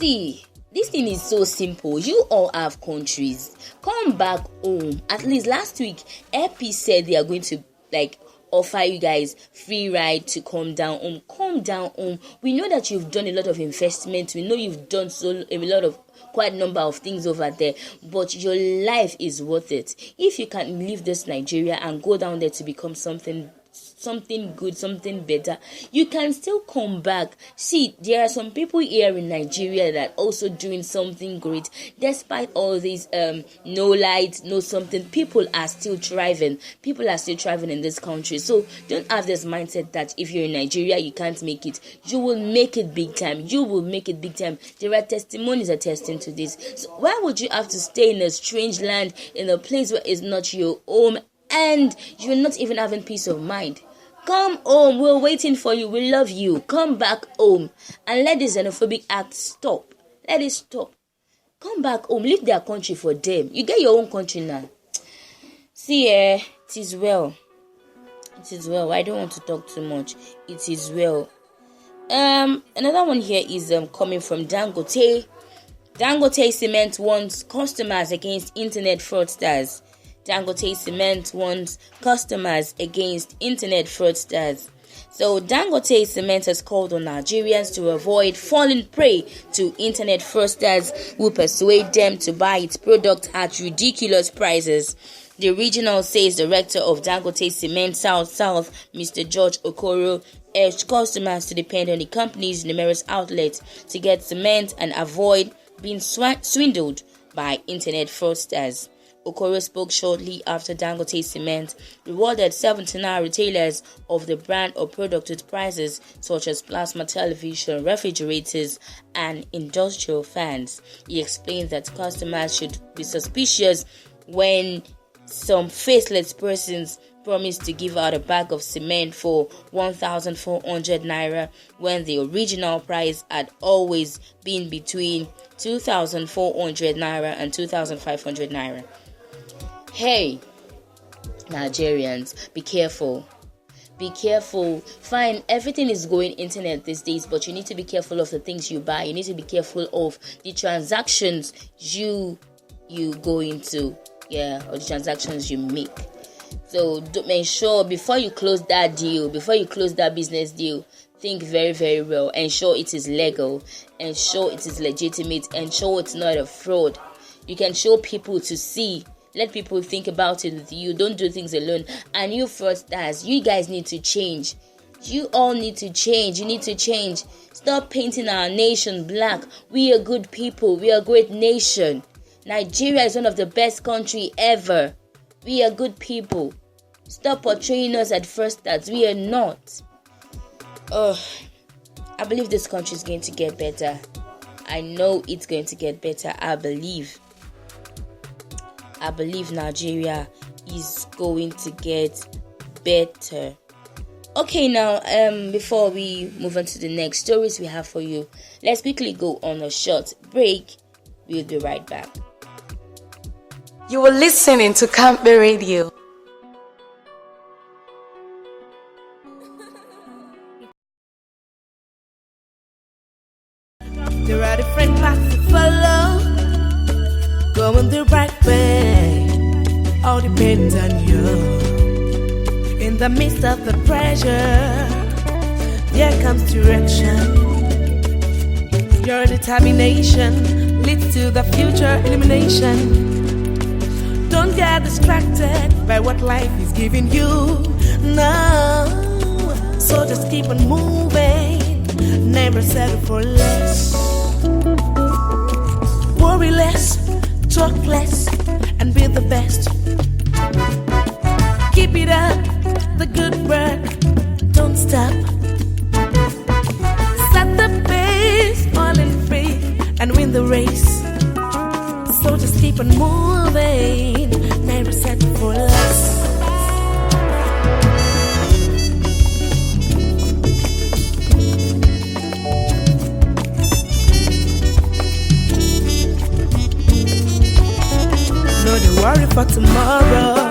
See, this thing is so simple. You all have countries. Come back home. At least last week, EP said they are going to offer you guys free ride to come down home. Come down home. We know that you've done a lot of investment. We know you've done quite a number of things over there, but your life is worth it. If you can leave this Nigeria and go down there to become something good, something better, you can still come back. See, there are some people here in Nigeria that also doing something great. Despite all these no light, no something, people are still thriving. People are still thriving in this country. So don't have this mindset that if you're in Nigeria, you can't make it. You will make it big time. You will make it big time. There are testimonies attesting to this. So why would you have to stay in a strange land, in a place where it's not your home, and you're not even having peace of mind? Come home. We're waiting for you. We love you. Come back home and let this xenophobic act stop. Let it stop. Come back home. Leave their country for them. You get your own country now. See, it is well. It is well. I don't want to talk too much. It is well. Another one here is coming from Dangote. Dangote Cement warns customers against internet fraudsters. Dangote Cement warns customers against internet fraudsters. So Dangote Cement has called on Nigerians to avoid falling prey to internet fraudsters who persuade them to buy its product at ridiculous prices. The regional sales director of Dangote Cement South, Mr. George Okoro, urged customers to depend on the company's numerous outlets to get cement and avoid being swindled by internet fraudsters. Okoro spoke shortly after Dangote Cement rewarded 79 retailers of the brand or product with prizes such as plasma television, refrigerators, and industrial fans. He explained that customers should be suspicious when some faceless persons promise to give out a bag of cement for 1,400 naira when the original price had always been between 2,400 naira and 2,500 naira. Hey, Nigerians, be careful. Be careful. Fine, everything is going internet these days, but you need to be careful of the things you buy. You need to be careful of the transactions you go into, or the transactions you make. So make sure before you close that deal, before you close that business deal, think very, very well. Ensure it is legal. Ensure it is legitimate. Ensure it's not a fraud. You can show people to see. Let people think about it with you. Don't do things alone. And you fraudsters, you guys need to change. You all need to change. You need to change. Stop painting our nation black. We are good people. We are a great nation. Nigeria is one of the best countries ever. We are good people. Stop portraying us at first that we are not. I believe this country is going to get better. I know it's going to get better. I believe Nigeria is going to get better. Okay, now, before we move on to the next stories we have for you, let's quickly go on a short break. We'll be right back. You are listening to Campbell Radio. There are different paths to follow. Going the right way, all depends on you. In the midst of the pressure, there comes direction. Your determination leads to the future illumination. Don't get distracted by what life is giving you. No, so just keep on moving. Never settle for less. Worry less. Talk less and be the best. Keep it up, the good work, don't stop. Set the pace, fall in faith and win the race. So just keep on moving, never settle for less. Don't worry for tomorrow.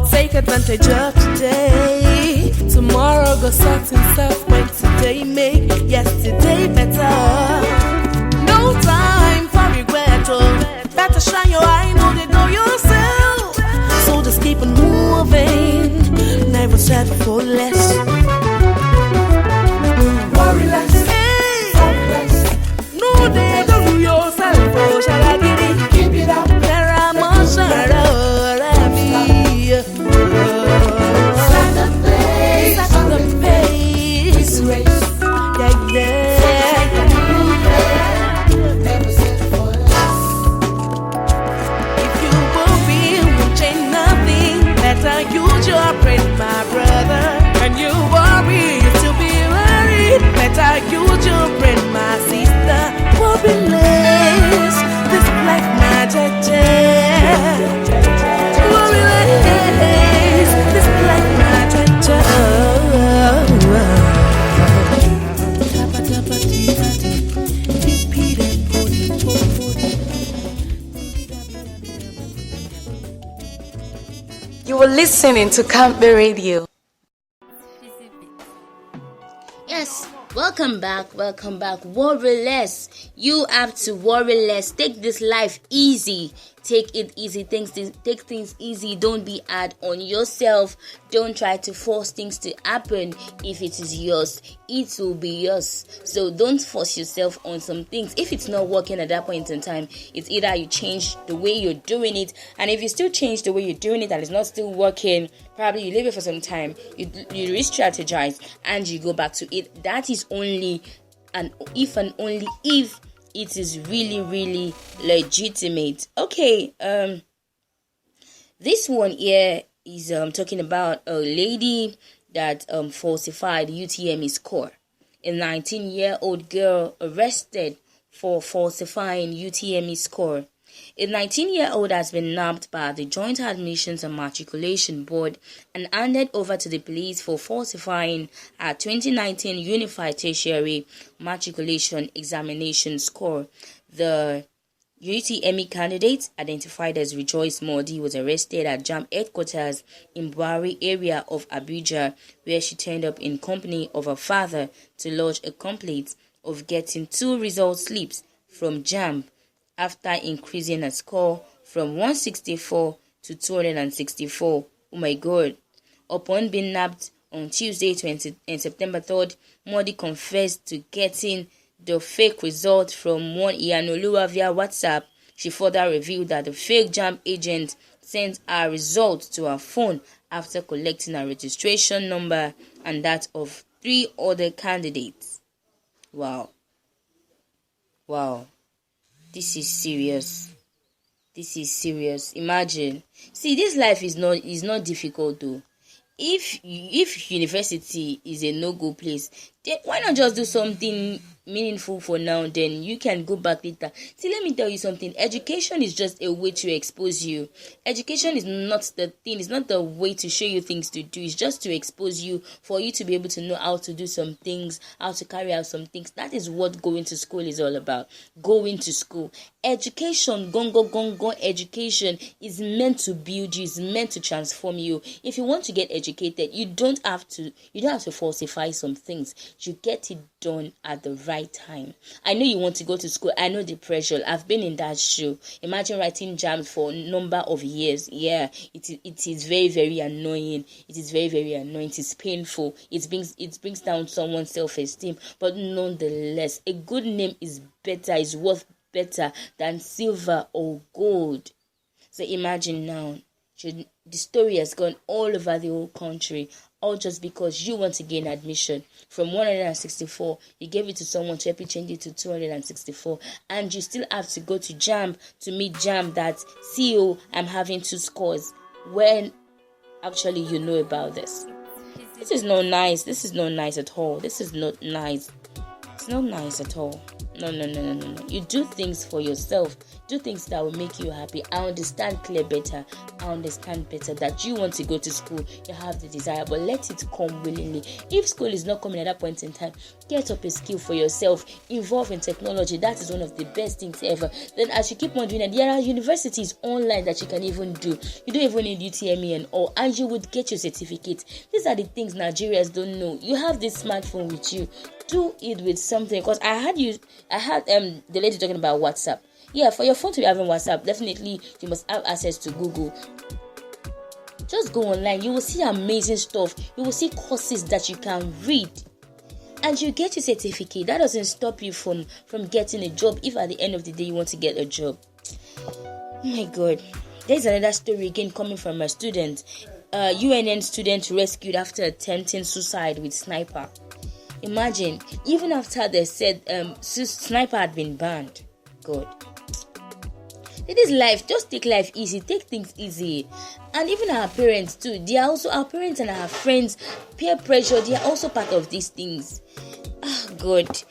Take advantage of today. Tomorrow go sort himself when today make yesterday better. hopeless. Worryless, hopeless. No, they don't do yourself. Oh, shall I get it? Keep it up. There are more sorrow than me. Start the pace. Start the pace. Yeah, yeah. Use your brain, my brother. When you worry, you still be worried. Better use your brain, my sister. Worryless, this black magic. Worryless, this black magic. You were listening to Campbell Radio. Yes, welcome back. Worry less. You have to worry less. Take this life easy. Take it easy. Take things easy. Don't be hard on yourself. Don't try to force things to happen. If it is yours, it will be yours. So don't force yourself on some things. If it's not working at that point in time, it's either you change the way you're doing it, and if you still change the way you're doing it and it's not still working, probably you leave it for some time, you re-strategize and you go back to it. That is only and only if it is really, really legitimate. Okay, this one here is talking about a lady that falsified UTME score. A 19-year-old girl arrested for falsifying UTME score. A 19-year-old has been nabbed by the Joint Admissions and Matriculation Board and handed over to the police for falsifying her 2019 Unified Tertiary Matriculation Examination score. The UTME candidate, identified as Rejoice Modi, was arrested at JAMB headquarters in Buhari area of Abuja, where she turned up in company of her father to lodge a complaint of getting 2 result slips from JAMB after increasing her score from 164 to 264. Oh my God. Upon being nabbed on Tuesday, September 3rd, Modi confessed to getting the fake result from one Iyanoluwa via WhatsApp. She further revealed that the fake JAMB agent sent her result to her phone after collecting her registration number and that of 3 other candidates. Wow. This is serious. Imagine. See, this life is not difficult though. If university is a no-go place, then why not just do something meaningful for now, then you can go back later. See, let me tell you something. Education is just a way to expose you. Education is not the thing. It's not the way to show you things to do. It's just to expose you, for you to be able to know how to do some things, how to carry out some things. That is what going to school is all about. Going to school. Education, gongo education is meant to build you, is meant to transform you. If you want to get educated, you don't have to falsify some things. You get it done at the right time. I know you want to go to school. I know the pressure. I've been in that shoe. Imagine writing jams for a number of years. Yeah, it is very, very annoying. It is very, very annoying. It is painful. It brings down someone's self-esteem. But nonetheless, a good name is worth better than silver or gold. So imagine now, the story has gone all over the whole country, all just because you want to gain admission. From 164, you gave it to someone to help you change it to 264, and you still have to go to JAMB to meet JAMB that CEO, I'm having 2 scores, when actually you know about this. This is not nice. This is not nice at all. This is not nice. It's not nice at all. No. You do things for yourself. Do things that will make you happy. I understand better. I understand better that you want to go to school. You have the desire, but let it come willingly. If school is not coming at that point in time, get up a skill for yourself. Involve in technology. That is one of the best things ever. Then as you keep on doing it, there are universities online that you can even do. You don't even need UTME and all, and you would get your certificate. These are the things Nigerians don't know. You have this smartphone with you. Do it with something, because I had the lady talking about WhatsApp. Yeah, for your phone to be having WhatsApp, definitely you must have access to Google. Just go online. You will see amazing stuff. You will see courses that you can read. And you get your certificate. That doesn't stop you from getting a job if at the end of the day you want to get a job. Oh my God. There's another story again coming from a student. UNN student rescued after attempting suicide with sniper. Imagine, even after they said sniper had been banned. God. It is life. Just take life easy. Take things easy. And even our parents too. They are also our parents and our friends. Peer pressure. They are also part of these things. Oh God.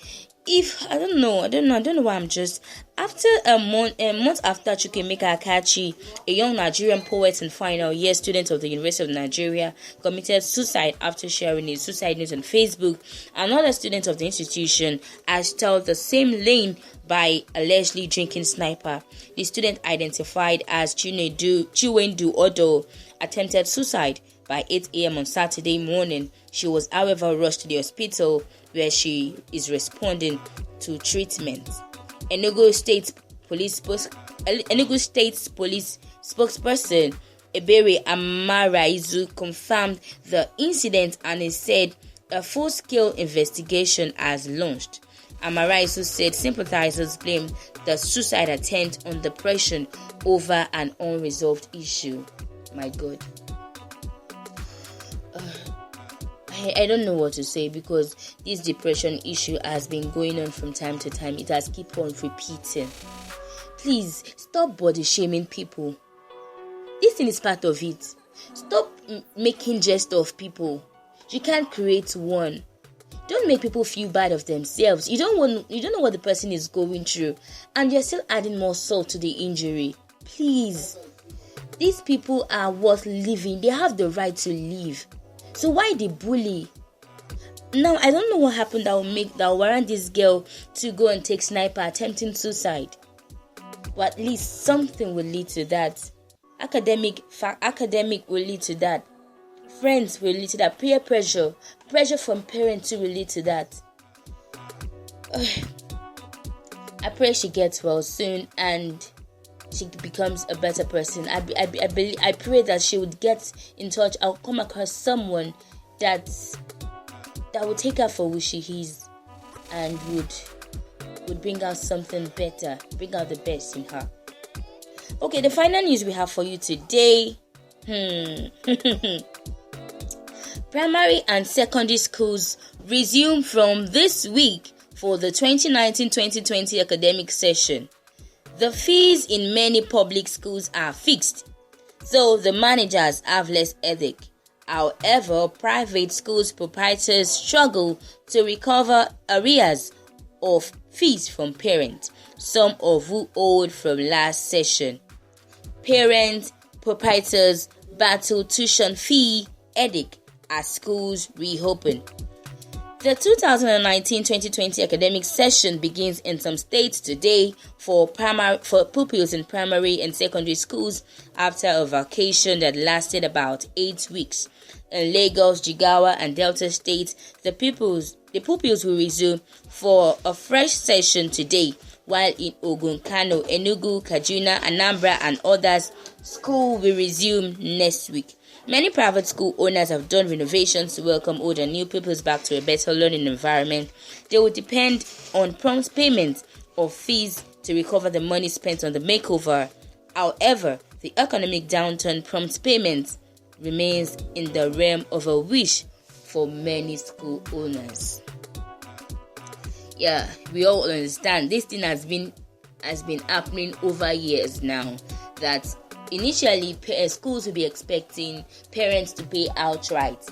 I don't know why I'm just after a month after Chukwuemeka Akachi, a young Nigerian poet and final year student of the University of Nigeria, committed suicide after sharing his suicide news on Facebook. Another student of the institution has told the same lane by allegedly drinking sniper. The student, identified as Chiwendu Odo, attempted suicide by 8 a.m. on Saturday morning. She was, however, rushed to the hospital where she is responding to treatment. Enugu State Police spokesperson Ebere Amaraizu confirmed the incident and he said a full-scale investigation has launched. Amaraizu said sympathizers blamed the suicide attempt on depression over an unresolved issue. My God. I don't know what to say because this depression issue has been going on from time to time. It has keep on repeating. Please stop body shaming people. This thing is part of it. Stop making jest of people. You can't create one. Don't make people feel bad of themselves. You don't know what the person is going through, and you're still adding more salt to the injury. Please. These people are worth living. They have the right to live. So why the bully? Now I don't know what happened that will warrant this girl to go and take sniper attempting suicide. But at least something will lead to that. Academic will lead to that. Friends will lead to that. Peer pressure from parents will lead to that. I pray she gets well soon and she becomes a better person. I pray that she would get in touch. I'll come across someone that would take her for who she is and would bring out something better, bring out the best in her. Okay, the final news we have for you today. Primary and secondary schools resume from this week for the 2019-2020 academic session. The fees in many public schools are fixed, so the managers have less headache. However, private schools proprietors struggle to recover arrears of fees from parents, some of who owed from last session. Parents, proprietors battle tuition fee headache as schools reopen. The 2019-2020 academic session begins in some states today for pupils in primary and secondary schools after a vacation that lasted about 8 weeks. In Lagos, Jigawa, and Delta states, the pupils will resume for a fresh session today, while in Ogun, Kano, Enugu, Kaduna, Anambra, and others, school will resume next week. Many private school owners have done renovations to welcome old and new pupils back to a better learning environment. They will depend on prompt payment of fees to recover the money spent on the makeover. However, the economic downturn prompts payment remains in the realm of a wish for many school owners. Yeah, we all understand this thing has been happening over years now. That initially schools will be expecting parents to pay outright,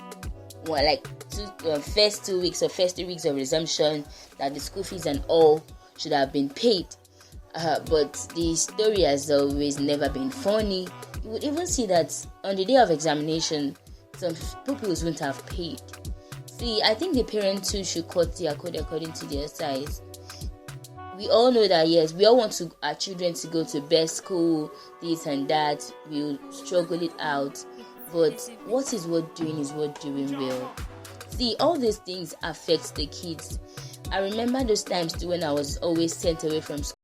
first 2 weeks or first 3 weeks of resumption, that the school fees and all should have been paid. But the story has always never been funny. You would even see that on the day of examination, some pupils wouldn't have paid. See, I think the parents too should cut their code according to their size. We all know that, yes, we all want our children to go to best school, this and that. We'll struggle it out. But what is worth doing is worth doing well. See, all these things affect the kids. I remember those times too when I was always sent away from school.